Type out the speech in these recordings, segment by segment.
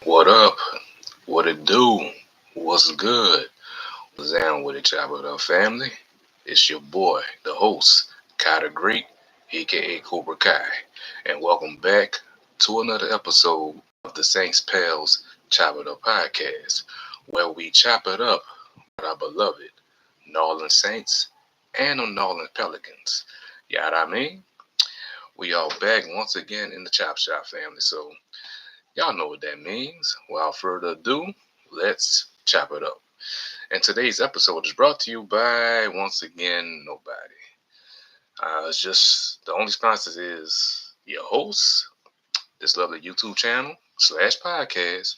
What up? What it do? What's good? What's down with it, Chopper Up family? It's your boy, the host, Kai the Great, aka Cobra Kai, and welcome back to another episode of the Saints PELS Chop It Up podcast, where we chop it up with our beloved New Orleans Saints and the New Orleans Pelicans. You know what I mean? We are back once again in the Chop Shop family, so y'all know what that means. Without further ado, let's chop it up. And today's episode is brought to you by, once again, nobody. It's just the only sponsor is your host, this lovely YouTube channel slash podcast,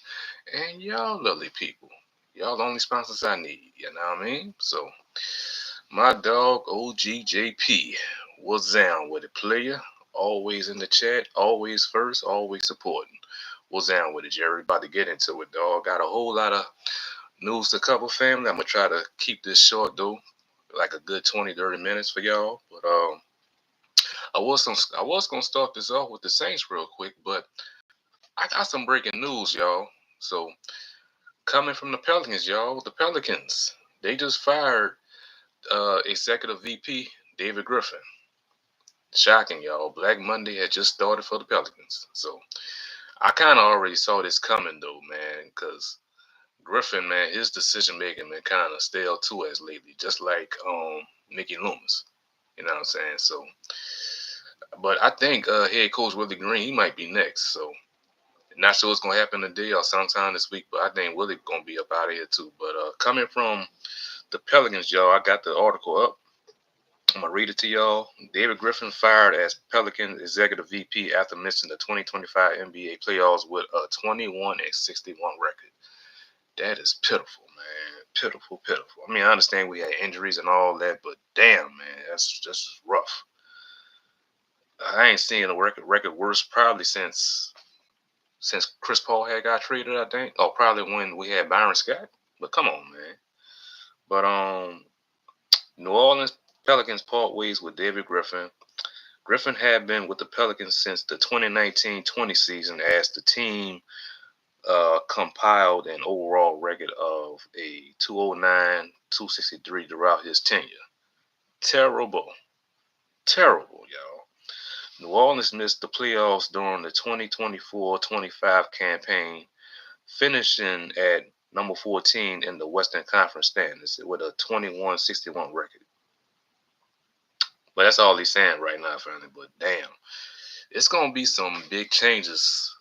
and y'all lovely people. Y'all the only sponsors I need, you know what I mean? So, my dog OGJP, what's down with it, player? Always in the chat, always first, always supporting. What's down with it, Jerry? About to get into it, dog. Got a whole lot of news to cover, family. I'm going to try to keep this short, though, like a good 20, 30 minutes for y'all. But I was gonna start this off with the Saints real quick, but I got some breaking news, y'all. So, coming from the Pelicans, y'all, the Pelicans, they just fired Executive VP David Griffin. Shocking, y'all. Black Monday had just started for the Pelicans. So, I kind of already saw this coming, though, man, because Griffin, man, his decision making been kind of stale too as lately, just like Mickey Loomis. You know what I'm saying? So, but I think head coach Willie Green, he might be next. So, not sure what's gonna happen today or sometime this week, but I think Willie gonna be up out of here too. But coming from the Pelicans, y'all, I got the article up. I'm gonna read it to y'all. David Griffin fired as Pelican executive VP after missing the 2025 NBA playoffs with a 21-61 record. That is pitiful, man. Pitiful, pitiful. I mean, I understand we had injuries and all that, but damn, man, that's just rough. I ain't seen a record worse probably since Chris Paul had got traded. I think, or probably when we had Byron Scott. But come on, man. But New Orleans Pelicans part ways with David Griffin. Griffin had been with the Pelicans since the 2019-20 season as the team compiled an overall record of a 209, 263 throughout his tenure. Terrible. Terrible, y'all. New Orleans missed the playoffs during the 2024-25 campaign, finishing at number 14 in the Western Conference standings with a 21-61 record. But that's all he's saying right now, family. But damn, it's going to be some big changes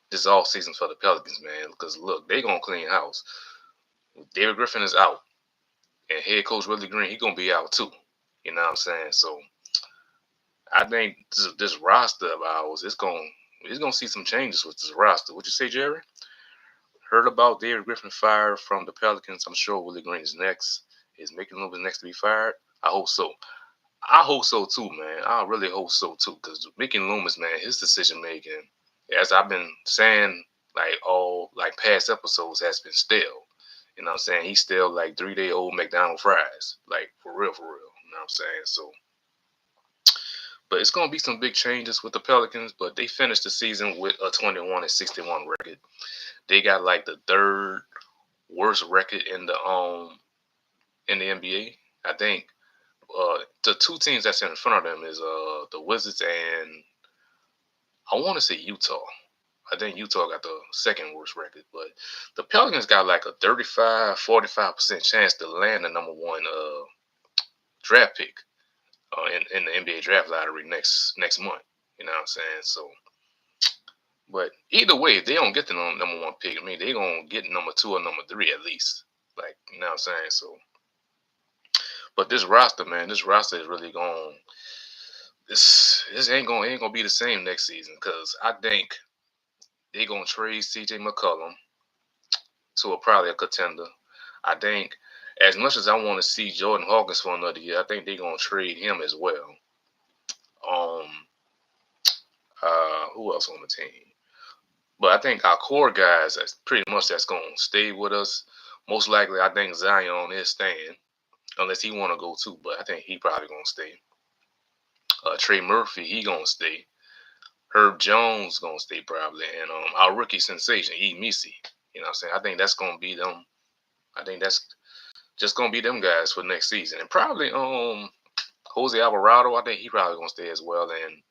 this offseason for the Pelicans, man. Because look, they going to clean house. David Griffin is out. And head coach Willie Green, he going to be out too. You know what I'm saying? So I think this roster of ours, it's gonna see some changes with this roster. What you say, Jerry? Heard about David Griffin fired from the Pelicans. I'm sure Willie Green is next. Is Mickey Loomis next to be fired? I hope so. I hope so too, man. I really hope so too. Because Mickey Loomis, man, his decision making, as I've been saying, like past episodes, has been stale. You know what I'm saying? He's still like 3-day-old McDonald's fries. Like for real, for real. You know what I'm saying? So but it's going to be some big changes with the Pelicans, but they finished the season with a 21-61 record. They got like the third worst record in the NBA. I think the two teams that's in front of them is the Wizards and I want to say Utah. I think Utah got the second worst record, but the Pelicans got like a 35-45% chance to land the number one draft pick in the NBA draft lottery next month. You know what I'm saying? So, but either way, if they don't get the number one pick, I mean, they gonna get number two or number three at least. Like, you know what I'm saying? So, but this roster, man, this roster is really going. This ain't gonna be the same next season because I think they gonna trade C.J. McCollum to probably a contender. I think as much as I want to see Jordan Hawkins for another year, I think they gonna trade him as well. Um, who else on the team? But I think our core guys, that's going to stay with us. Most likely, I think Zion is staying, unless he want to go too. But I think he probably going to stay. Trey Murphy, he going to stay. Herb Jones gonna stay probably, and our rookie sensation, E. Misi. You know what I'm saying? I think that's gonna be them. I think that's just gonna be them guys for next season, and probably Jose Alvarado. I think he probably gonna stay as well, and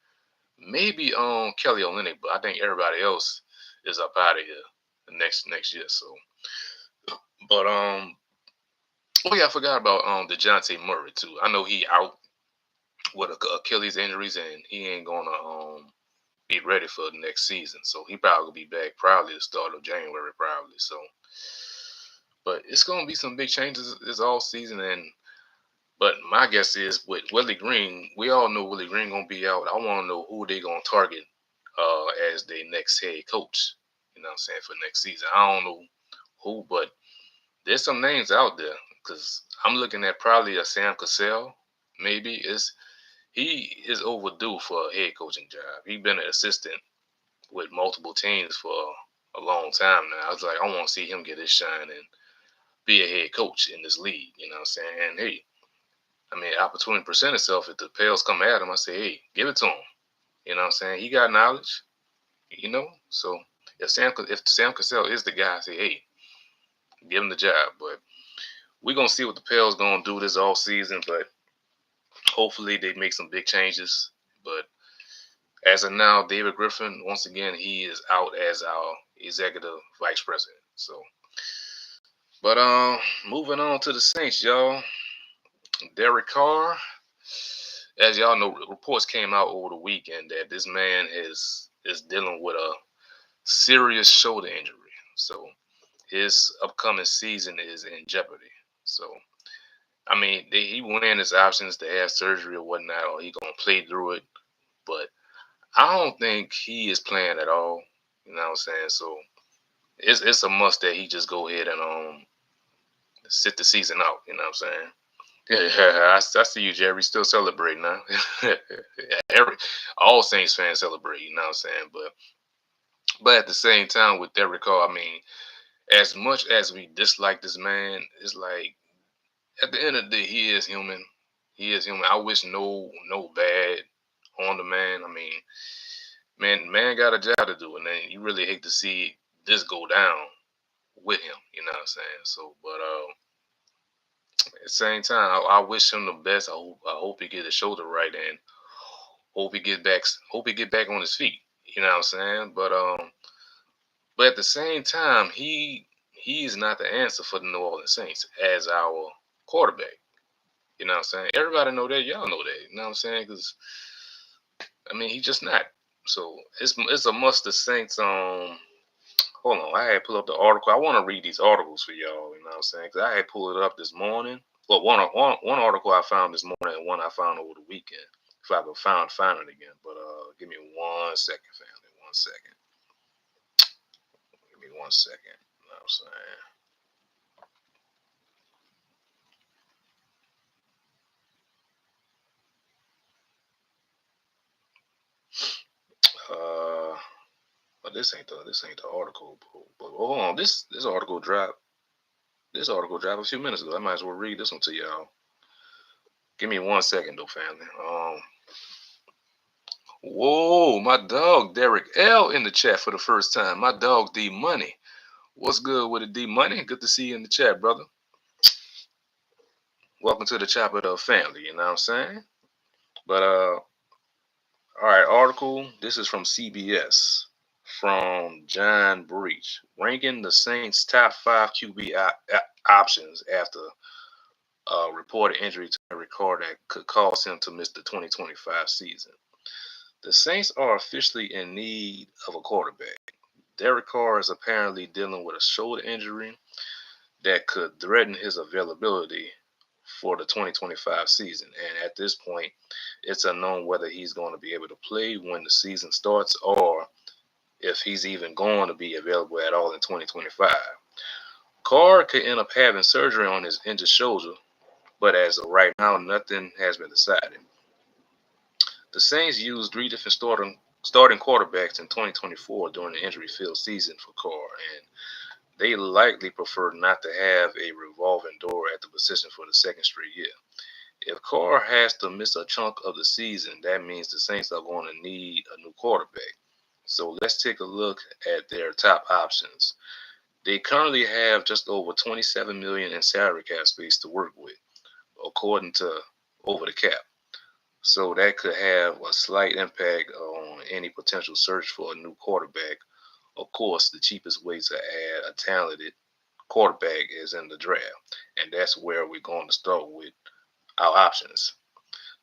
maybe Kelly Olynyk. But I think everybody else is up out of here next year. So, but oh yeah, I forgot about DeJounte Murray too. I know he out with Achilles injuries, and he ain't gonna be ready for the next season. So he probably will be back probably the start of January probably. So, but it's gonna be some big changes this all season, and but my guess is with Willie Green, we all know Willie Green gonna be out. I want to know who they gonna target as their next head coach. You know what I'm saying, for next season. I don't know who, but there's some names out there because I'm looking at probably a Sam Cassell. Maybe he is overdue for a head coaching job. He's been an assistant with multiple teams for a long time now. I was like, I want to see him get his shine and be a head coach in this league. You know what I'm saying? And hey, I mean, opportunity present itself. If the Pels come at him, I say, hey, give it to him. You know what I'm saying? He got knowledge. You know, so if Sam Cassell is the guy, I say, hey, give him the job. But we're gonna see what the Pels gonna do this all season. But hopefully they make some big changes. But as of now, David Griffin, once again, he is out as our executive vice president. So, but moving on to the Saints, y'all. Derek Carr, as y'all know, reports came out over the weekend that this man is dealing with a serious shoulder injury. So his upcoming season is in jeopardy. So I mean, he weighing his options to have surgery or whatnot, or he gonna play through it. But I don't think he is playing at all. You know what I'm saying? So it's a must that he just go ahead and sit the season out. You know what I'm saying? Yeah, I see you, Jerry. Still celebrating now. All Saints fans celebrate. You know what I'm saying? But at the same time, with Derek Carr, I mean, as much as we dislike this man, it's like at the end of the day, he is human. He is human. I wish no bad on the man. I mean, man got a job to do, and then you really hate to see this go down with him. You know what I'm saying? So, but at the same time, I wish him the best. I hope he get his shoulder right, and hope he get back. Hope he get back on his feet. You know what I'm saying? But at the same time, he is not the answer for the New Orleans Saints as our quarterback. You know what I'm saying? Everybody know that. Y'all know that. You know what I'm saying? Because I mean, he just not. So it's a must. The Saints. Hold on, I had pulled up the article. I want to read these articles for y'all. You know what I'm saying? Because I had pulled it up this morning. Well, one article I found this morning, and one I found over the weekend. If I could find it again. But give me 1 second, family. 1 second. Give me 1 second. You know what I'm saying? But this ain't the article. But hold on, this article dropped. This article dropped a few minutes ago. I might as well read this one to y'all. Give me 1 second though, family. Whoa, my dog Derek L in the chat for the first time. My dog D Money. What's good with it, D Money? Good to see you in the chat, brother. Welcome to the Chop It Up family. You know what I'm saying? But all right, article. This is from CBS from John Breach, ranking the Saints' top 5 QB options after reported injury to Derek Carr that could cause him to miss the 2025 season. The Saints are officially in need of a quarterback. Derek Carr is apparently dealing with a shoulder injury that could threaten his availability for the 2025 season. And at this point, it's unknown whether he's going to be able to play when the season starts or if he's even going to be available at all in 2025. Carr could end up having surgery on his injured shoulder, but as of right now, nothing has been decided. The Saints used 3 different starting quarterbacks in 2024 during the injury-filled season for Carr, and they likely prefer not to have a revolving door at the position for the second straight year. If Carr has to miss a chunk of the season, that means the Saints are going to need a new quarterback. So let's take a look at their top options. They currently have just over 27 million in salary cap space to work with, according to Over the Cap. So that could have a slight impact on any potential search for a new quarterback. Of course, the cheapest way to add a talented quarterback is in the draft, and that's where we're going to start with our options.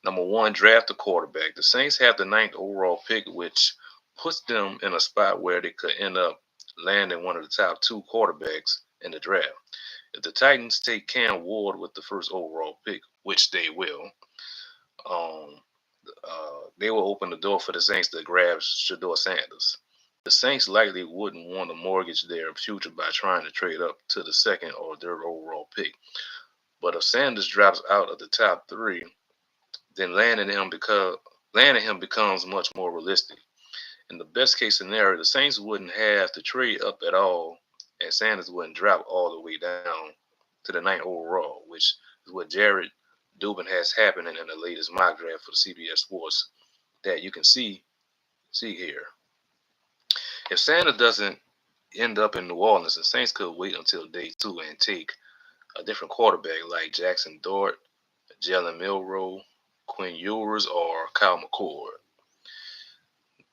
Number one, draft a quarterback. The Saints have the ninth overall pick, which puts them in a spot where they could end up landing one of the top two quarterbacks in the draft. If the Titans take Cam Ward with the first overall pick, which they will, um, they will open the door for the Saints to grab Shedeur Sanders. The Saints likely wouldn't want to mortgage their future by trying to trade up to the second or third overall pick. But if Sanders drops out of the top three, then landing him becomes much more realistic. In the best case scenario, the Saints wouldn't have to trade up at all, and Sanders wouldn't drop all the way down to the ninth overall, which is what Jared Dubin has happening in the latest mock draft for the CBS Sports that you can see here. If Sanders doesn't end up in New Orleans, the Saints could wait until day two and take a different quarterback like Jaxson Dart, Jalen Milroe, Quinn Ewers, or Kyle McCord.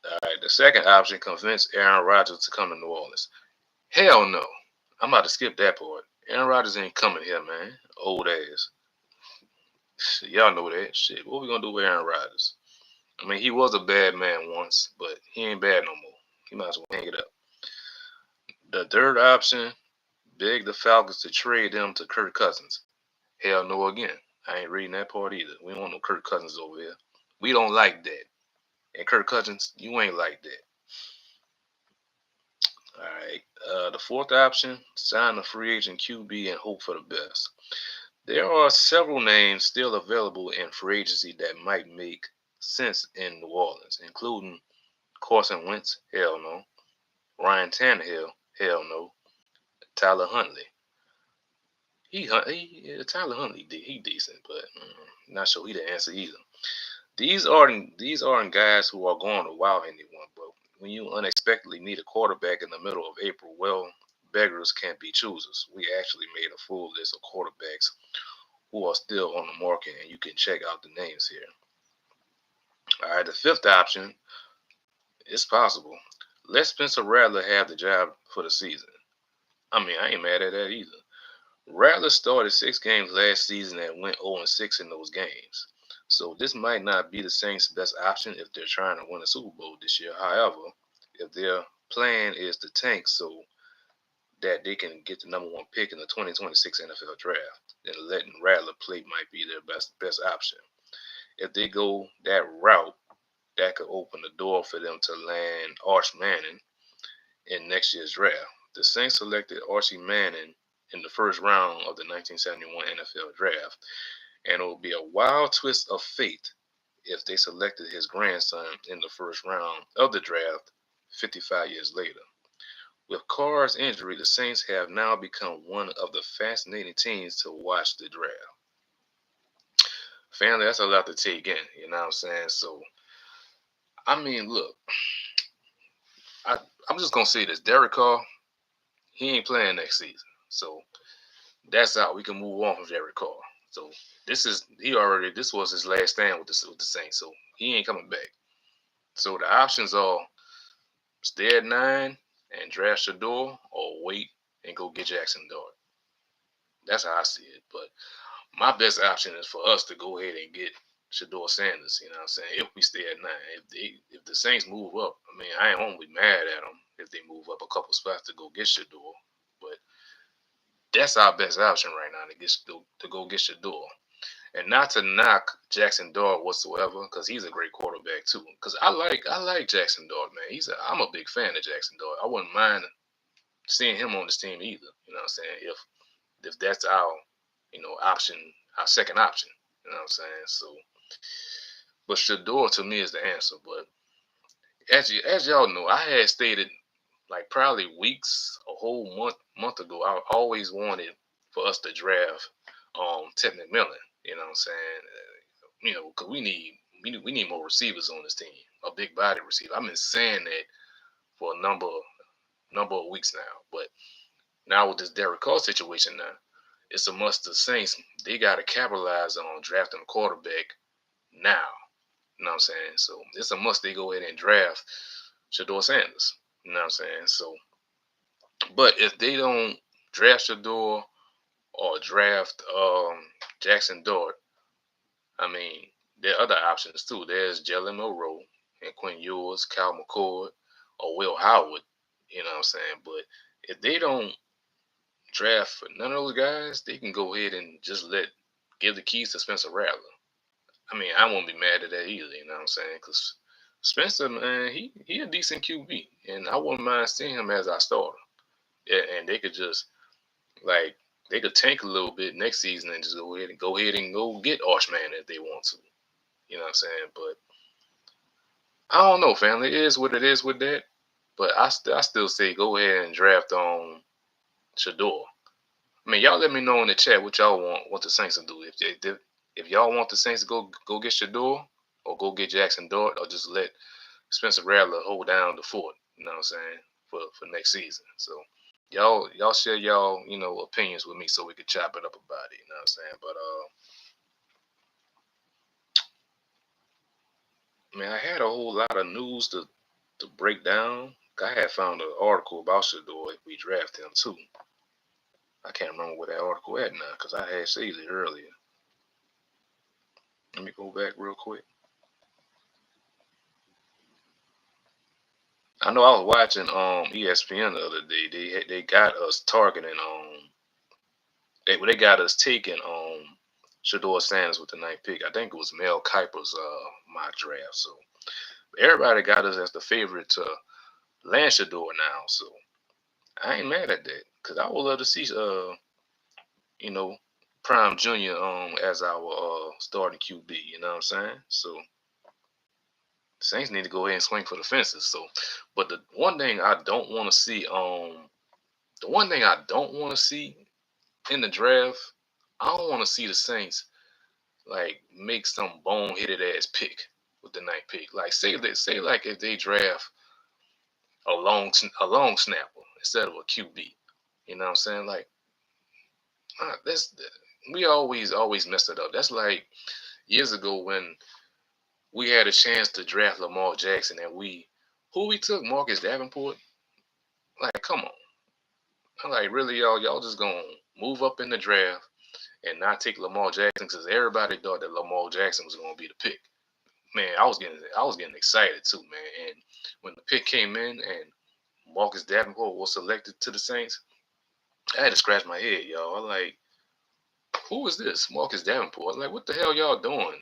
All right, the second option, convince Aaron Rodgers to come to New Orleans. Hell no. I'm about to skip that part. Aaron Rodgers ain't coming here, man. Old ass. Y'all know that. Shit, what we gonna do with Aaron Rodgers? I mean, he was a bad man once, but he ain't bad no more. He might as well hang it up. The third option, beg the Falcons to trade them to Kirk Cousins. Hell no again. I ain't reading that part either. We don't want no Kirk Cousins over here. We don't like that. And Kirk Cousins, you ain't like that. All right. The fourth option, sign a free agent QB and hope for the best. There are several names still available in free agency that might make sense in New Orleans, including Carson Wentz, hell no. Ryan Tannehill, hell no. Tyler Huntley. Tyler Huntley, he decent, but not sure he the answer either. These aren't guys who are going to wow anyone, but when you unexpectedly need a quarterback in the middle of April, well, beggars can't be choosers. We actually made a full list of quarterbacks who are still on the market, and you can check out the names here. All right, the fifth option is possible. Let Spencer Rattler have the job for the season. I mean, I ain't mad at that either. Rattler started 6 games last season and went 0-6 in those games. So this might not be the Saints' best option if they're trying to win a Super Bowl this year. However, if their plan is to tank so that they can get the number one pick in the 2026 NFL draft, then letting Rattler play might be their best option. If they go that route, that could open the door for them to land Arch Manning in next year's draft. The Saints selected Archie Manning in the first round of the 1971 NFL draft, and it would be a wild twist of fate if they selected his grandson in the first round of the draft 55 years later. With Carr's injury, the Saints have now become one of the fascinating teams to watch the draft. Family, that's a lot to take in, you know what I'm saying? So, I mean, look, I'm just going to say this. Derek Carr, he ain't playing next season. So, that's out. We can move on from Derek Carr. So, this was his last stand with the Saints. So, he ain't coming back. So, the options are stay at 9 and draft Shedeur or wait and go get Jaxson Dart. That's how I see it. But my best option is for us to go ahead and get Shedeur Sanders. You know what I'm saying? If we stay at 9, if the Saints move up, I mean, I ain't gonna be mad at them if they move up a couple spots to go get Shedeur. But that's our best option right now to go get Shedeur. And not to knock Jaxson Dart whatsoever, because he's a great quarterback too. Because I like Jaxson Dart, man. I'm a big fan of Jaxson Dart. I wouldn't mind seeing him on this team either. You know what I'm saying? If that's our option, our second option. You know what I'm saying? So, but Shedeur to me is the answer. But as y'all know, I had stated like probably weeks, a whole month ago, I always wanted for us to draft Ted McMillan. You know what I'm saying? Because we need more receivers on this team, a big body receiver. I've been saying that for a number of weeks now. But now with this Derek Carr situation now, it's a must. The Saints, they got to capitalize on drafting a quarterback now. You know what I'm saying? So it's a must. They go ahead and draft Shedeur Sanders. You know what I'm saying? So, but if they don't draft Shedeur or draft Jaxson Dart, I mean, there are other options too. There's Jalen Monroe and Quinn Ewers, Cal McCord, or Will Howard. You know what I'm saying? But if they don't draft for none of those guys, they can go ahead and just give the keys to Spencer Rattler. I mean, I won't be mad at that either. You know what I'm saying? Because Spencer, man, he a decent QB, and I wouldn't mind seeing him as our starter. Yeah, and they could just like they could tank a little bit next season and just go ahead and go get Archman if they want to. You know what I'm saying? But I don't know, family. It is what it is with that. But I still say go ahead and draft on Shedeur. I mean, y'all let me know in the chat what y'all want the Saints to do. If y'all want the Saints to go get Shedeur or go get Jaxson Dart or just let Spencer Rattler hold down the fort. You know what I'm saying, for next season. So y'all share y'all opinions with me so we could chop it up about it. You know what I'm saying? But man, I had a whole lot of news to break down. I had found an article about Shedeur if we draft him too. I can't remember where that article at now because I had saved it earlier. Let me go back real quick. I know I was watching ESPN the other day. They got us targeting they got us taking Shedeur Sanders with the ninth pick. I think it was Mel Kiper's mock draft. So everybody got us as the favorite to land Shedeur now. So I ain't mad at that because I would love to see you know Prime Junior as our starting QB. You know what I'm saying? So Saints need to go ahead and swing for the fences. So, but the one thing I don't want to see in the draft, I don't want to see the Saints like make some boneheaded ass pick with the ninth pick. Like say like if they draft a long snapper instead of a QB. You know what I'm saying? Like that's we always messed it up. That's like years ago when we had a chance to draft Lamar Jackson and we took Marcus Davenport. Like, come on. I'm like, really, y'all just gonna move up in the draft and not take Lamar Jackson because everybody thought that Lamar Jackson was gonna be the pick. Man, I was getting excited too, man. And when the pick came in and Marcus Davenport was selected to the Saints, I had to scratch my head, y'all. I'm like, who is this? Marcus Davenport. I'm like, what the hell y'all doing,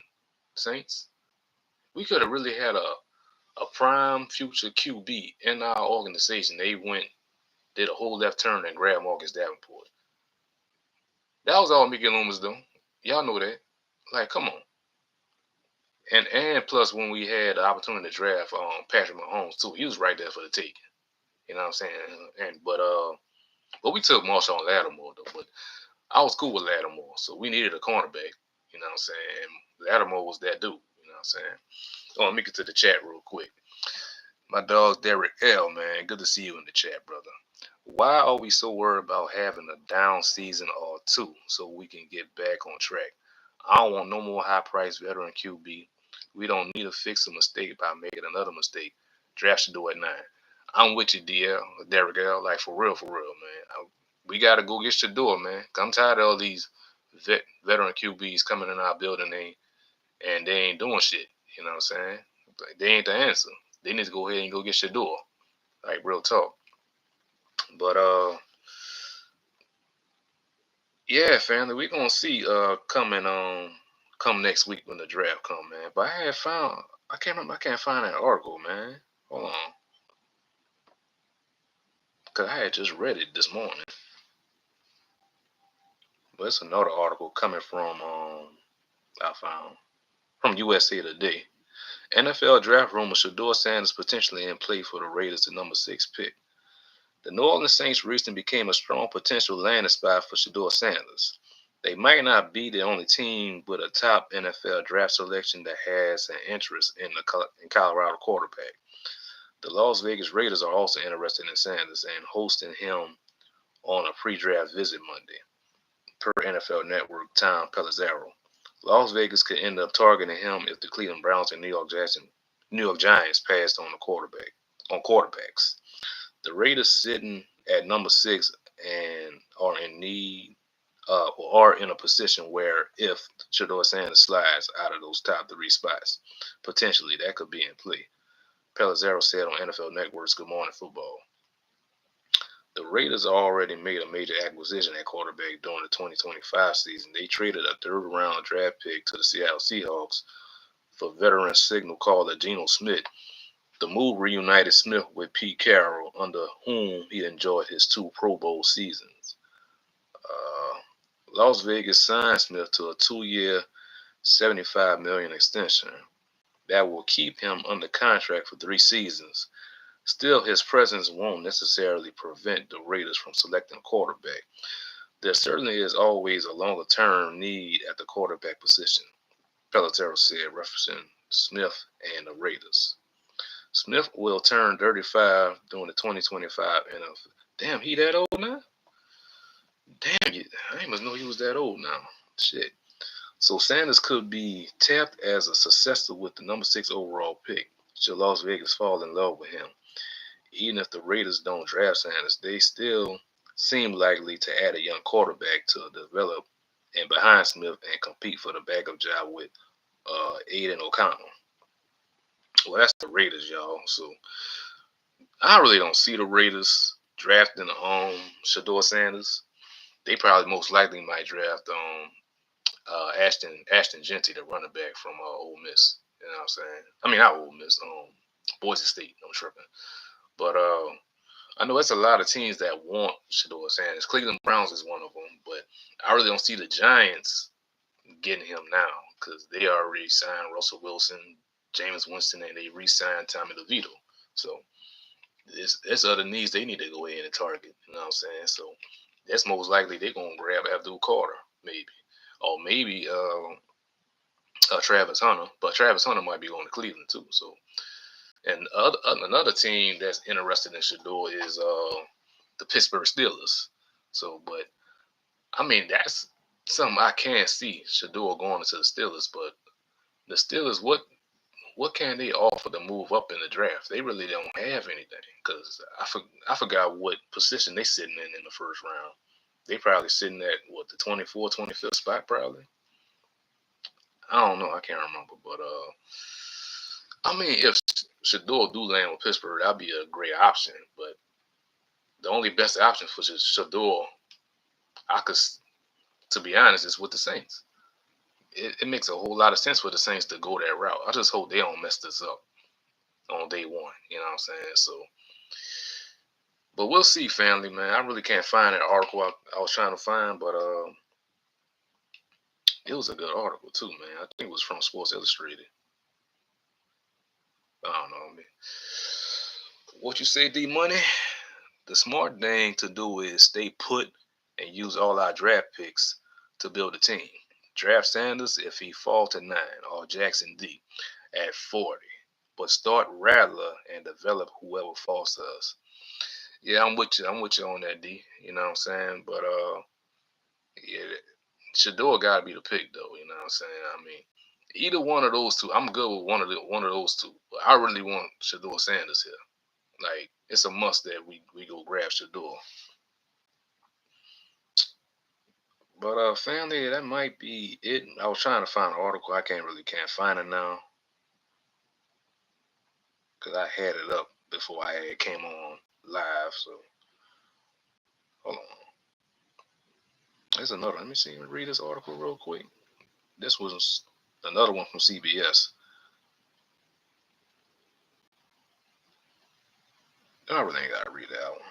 Saints? We could have really had a prime future QB in our organization. They did a whole left turn and grabbed Marcus Davenport. That was all Mickey Loomis doing. Y'all know that. Like, come on. And plus when we had the opportunity to draft Patrick Mahomes too, he was right there for the taking. You know what I'm saying? But we took Marshawn Lattimore though. But I was cool with Lattimore, so we needed a cornerback. You know what I'm saying? And Lattimore was that dude. You know what I'm saying? Oh, let me get to the chat real quick. My dog Derek L, man, good to see you in the chat, brother. Why are we so worried about having a down season or two so we can get back on track? I don't want no more high-priced veteran QB. We don't need to fix a mistake by making another mistake. Draft should do at 9. I'm with you, Derek L. Like, for real, man. We got to go get Shedeur, man. I'm tired of all these veteran QBs coming in our building and they ain't doing shit. You know what I'm saying? They ain't the answer. They need to go ahead and go get Shedeur. Like, real talk. But yeah, family, we're gonna see come next week when the draft come, man. But I can't find that article, man. Hold on. Cause I had just read it this morning. But it's another article coming from I found from USA Today. NFL draft rumor Shedeur Sanders potentially in play for the Raiders, the number 6 pick. The New Orleans Saints recently became a strong potential landing spot for Shedeur Sanders. They might not be the only team with a top NFL draft selection that has an interest in Colorado quarterback. The Las Vegas Raiders are also interested in Sanders and hosting him on a pre-draft visit Monday, per NFL Network Tom Pelissero. Las Vegas could end up targeting him if the Cleveland Browns and New York Giants passed on quarterbacks. The Raiders sitting at number 6 and are in need or are in a position where if Shedeur Sanders slides out of those top 3 spots, potentially that could be in play. Pelissero said on NFL Network's Good Morning Football. The Raiders already made a major acquisition at quarterback during the 2025 season. They traded a third-round draft pick to the Seattle Seahawks for veteran signal caller Geno Smith. The move reunited Smith with Pete Carroll, under whom he enjoyed his 2 Pro Bowl seasons. Las Vegas signed Smith to a 2-year, $75 million extension that will keep him under contract for 3 seasons. Still, his presence won't necessarily prevent the Raiders from selecting a quarterback. There certainly is always a longer-term need at the quarterback position, Pelissero said, referencing Smith and the Raiders. Smith will turn 35 during the 2025 NFL. Damn, he that old now? Damn, I didn't even know he was that old now. Shit. So Sanders could be tapped as a successor with the number 6 overall pick, should Las Vegas fall in love with him. Even if the Raiders don't draft Sanders, they still seem likely to add a young quarterback to develop and behind Smith and compete for the backup job with Aiden O'Connell. Well, that's the Raiders, y'all. So I really don't see the Raiders drafting Shedeur Sanders. They probably most likely might draft Ashton Genty, the running back from Ole Miss. You know what I'm saying? I mean, not Ole Miss, Boise State. I'm tripping. But I know it's a lot of teams that want Shedeur Sanders. Cleveland Browns is one of them, but I really don't see the Giants getting him now because they already signed Russell Wilson, Jameis Winston, and they re-signed Tommy DeVito. So there's other needs they need to go in and target. You know what I'm saying? So that's most likely they're gonna grab Abdul Carter, maybe, or maybe Travis Hunter. But Travis Hunter might be going to Cleveland too. So. And another team that's interested in Shedeur is the Pittsburgh Steelers. So, but I mean that's something I can't see Shedeur going into the Steelers. But the Steelers, what can they offer to move up in the draft? They really don't have anything because I forgot what position they sitting in the first round. They probably sitting at what, the 24th, 25th spot probably. I don't know. I can't remember, but I mean, if Shedeur do land with Pittsburgh, that'd be a great option. But the only best option for Shedeur, to be honest, is with the Saints. It makes a whole lot of sense for the Saints to go that route. I just hope they don't mess this up on day one. You know what I'm saying? So, but we'll see, family, man. I really can't find that article I was trying to find, but it was a good article too, man. I think it was from Sports Illustrated. I don't know, man. What you say, D Money? The smart thing to do is stay put and use all our draft picks to build a team. Draft Sanders if he falls to 9 or Jaxson D at 40. But start Rattler and develop whoever falls to us. Yeah, I'm with you. I'm with you on that, D. You know what I'm saying? But yeah, Shedeur gotta be the pick though, you know what I'm saying? I mean, either one of those two, I'm good with one of those two. But I really want Shedeur Sanders here. Like, it's a must that we go grab Shedeur. But family, that might be it. I was trying to find an article. I can't find it now because I had it up before I came on live. So hold on. There's another. Let me see. Let me read this article real quick. This was another one from CBS. I really ain't gotta read that one.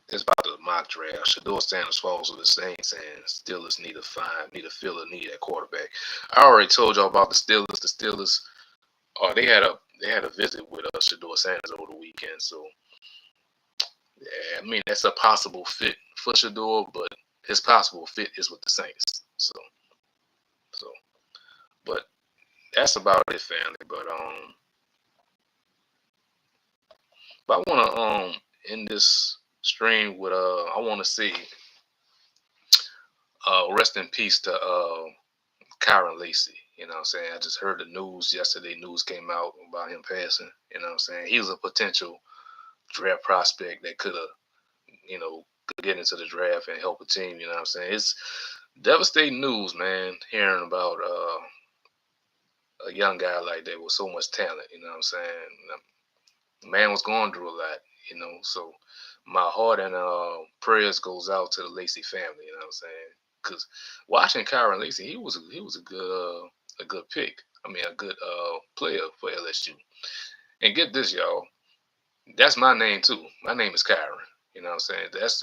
It's about the mock draft. Shedeur Sanders falls with the Saints, and Steelers need to fill a need at quarterback. I already told y'all about the Steelers. The Steelers, they had a visit with Shedeur Sanders over the weekend. So Yeah, I mean, that's a possible fit for Shedeur, but his possible fit is with the Saints. So, but that's about it, family. But I wanna end this stream with I wanna say rest in peace to Kyron Lacey. You know what I'm saying? I just heard the news yesterday. News came out about him passing. You know what I'm saying? He was a potential draft prospect that could have, could get into the draft and help a team. You know what I'm saying? It's devastating news, man. Hearing about a young guy like that with so much talent. You know what I'm saying? The man was going through a lot. So my heart and prayers goes out to the Lacey family. You know what I'm saying? Because watching Kyron Lacey, he was a good pick. I mean, a good player for LSU. And get this, y'all. That's my name too. My name is Kyron. You know what I'm saying? That's